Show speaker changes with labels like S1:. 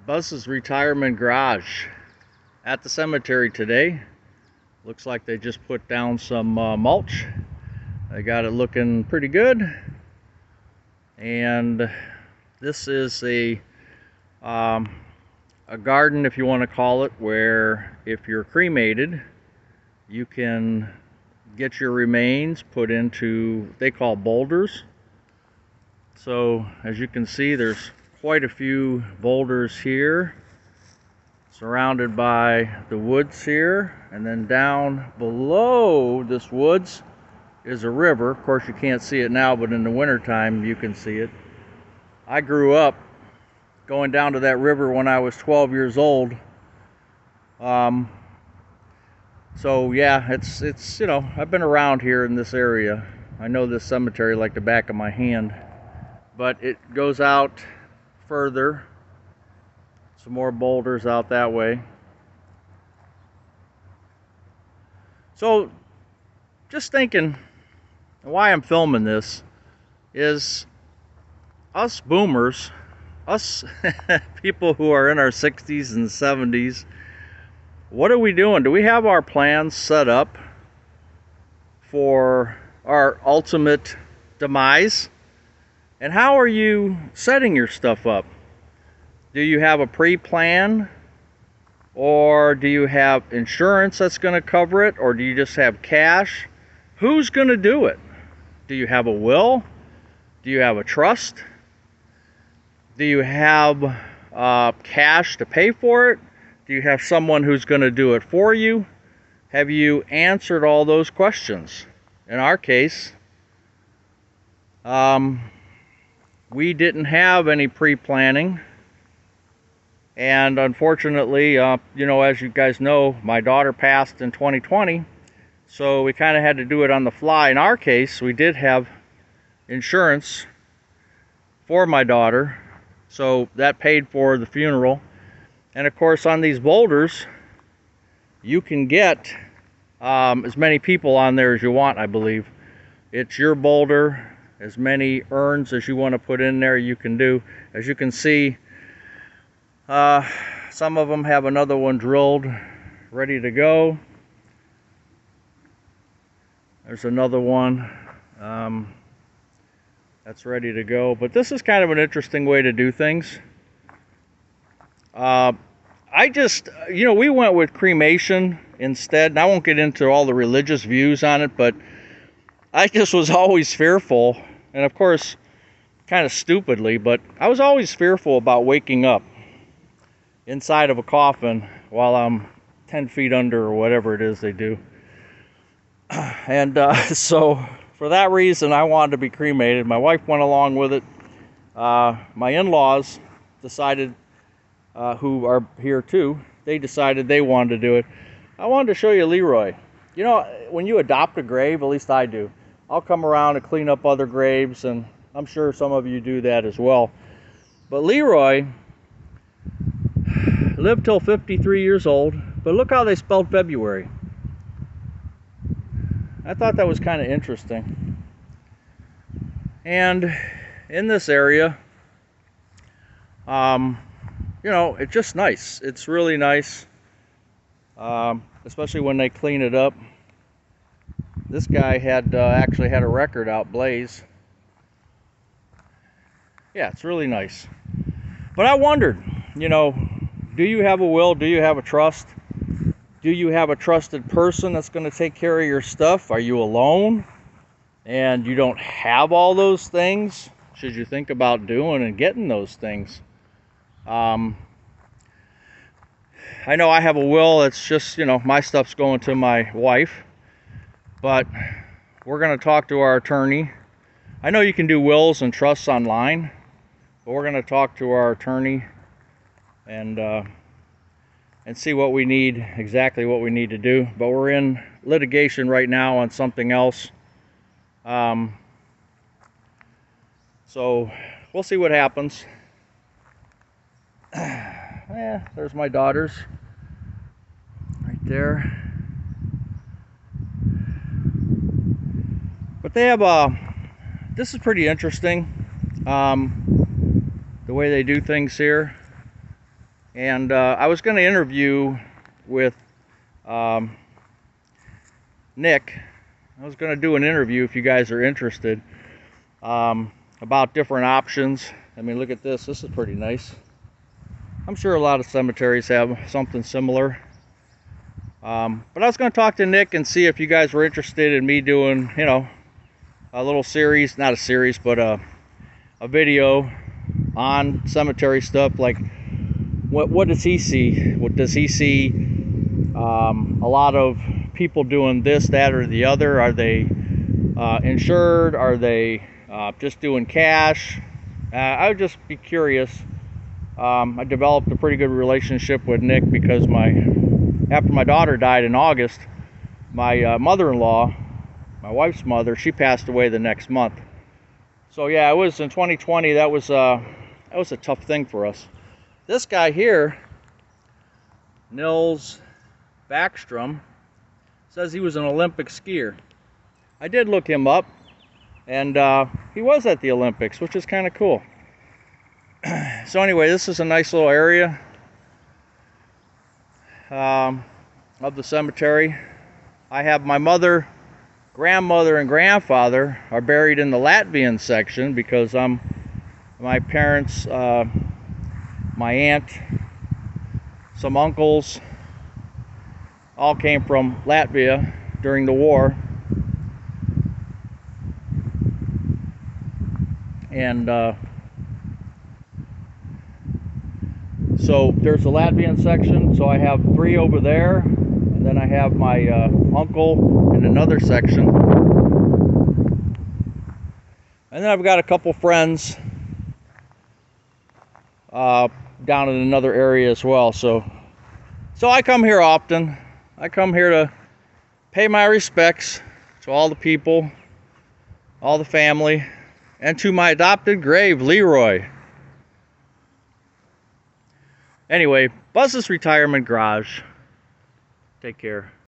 S1: Buzz's retirement garage at the cemetery today. Looks like they just put down some mulch. They got it looking pretty good. And this is a garden, if you want to call it, where if you're cremated, you can get your remains put into what they call boulders. So as you can see, there's quite a few boulders here, surrounded by the woods here, and then down below this woods is a river. Of course you can't see it now, but in the wintertime you can see it. I grew up going down to that river when I was 12 years old. So yeah, it's you know, I've been around here in this area. I know this cemetery like the back of my hand. But it goes out further. Some more boulders out that way. So just thinking, why I'm filming this is us boomers, us people who are in our 60s and 70s, what are we doing? Do we have our plans set up for our ultimate demise? And how are you setting your stuff up? Do you have a pre-plan? Or do you have insurance that's going to cover it? Or do you just have cash? Who's going to do it? Do you have a will? Do you have a trust? Do you have cash to pay for it? Do you have someone who's going to do it for you? Have you answered all those questions? In our case, we didn't have any pre-planning, and unfortunately, you know, as you guys know, my daughter passed in 2020, so we kind of had to do it on the fly. In our case, we did have insurance for my daughter, so that paid for the funeral. And of course, on these boulders, you can get as many people on there as you want, I believe. It's your boulder. As many urns as you want to put in there, you can do. As you can see, some of them have another one drilled, ready to go. There's another one that's ready to go. But this is kind of an interesting way to do things. I just, you know, we went with cremation instead. And I won't get into all the religious views on it, but I just was always fearful, and of course, kind of stupidly, but I was always fearful about waking up inside of a coffin while I'm 10 feet under or whatever it is they do. And so for that reason, I wanted to be cremated. My wife went along with it. My in-laws decided, who are here too, they decided they wanted to do it. I wanted to show you Leroy. You know, when you adopt a grave, at least I do, I'll come around and clean up other graves, and I'm sure some of you do that as well. But Leroy lived till 53 years old, but look how they spelled February. I thought that was kind of interesting. And in this area, you know, it's just nice. It's really nice, especially when they clean it up. This guy had actually had a record out, Blaze. Yeah, it's really nice. But I wondered, you know, do you have a will? Do you have a trust? Do you have a trusted person that's going to take care of your stuff? Are you alone and you don't have all those things? Should you think about doing and getting those things? I know I have a will. It's just, you know, my stuff's going to my wife. But we're going to talk to our attorney. I know you can do wills and trusts online, but we're going to talk to our attorney and see what we need, exactly what we need to do. But we're in litigation right now on something else. So we'll see what happens. Yeah, there's my daughters right there. But they have this is pretty interesting, the way they do things here. and I was going to interview with Nick. I was going to do an interview if you guys are interested about different options. I mean, look at this. This is pretty nice. I'm sure a lot of cemeteries have something similar. But I was going to talk to Nick and see if you guys were interested in me doing, you know, a little series, not a series, but a video on cemetery stuff. Like, what does he see? What does he see? A lot of people doing this, that, or the other. Are they insured? Are they just doing cash? I would just be curious. I developed a pretty good relationship with Nick because after my daughter died in August, my mother-in-law, my wife's mother, she passed away the next month. So yeah, it was in 2020. That was a tough thing for us. This guy here, Nils Backstrom, says he was an Olympic skier. I did look him up, and he was at the Olympics, which is kind of cool. So anyway, this is a nice little area of the cemetery. I have my mother, grandmother, and grandfather are buried in the Latvian section because my parents, my aunt, some uncles, all came from Latvia during the war. And so there's a Latvian section, so I have 3 over there, and then I have my uncle in another section. And then I've got a couple friends down in another area as well. So I come here often. I come here to pay my respects to all the people, all the family, and to my adopted grave, Leroy. Anyway, Buzz's Retirement Garage. Take care.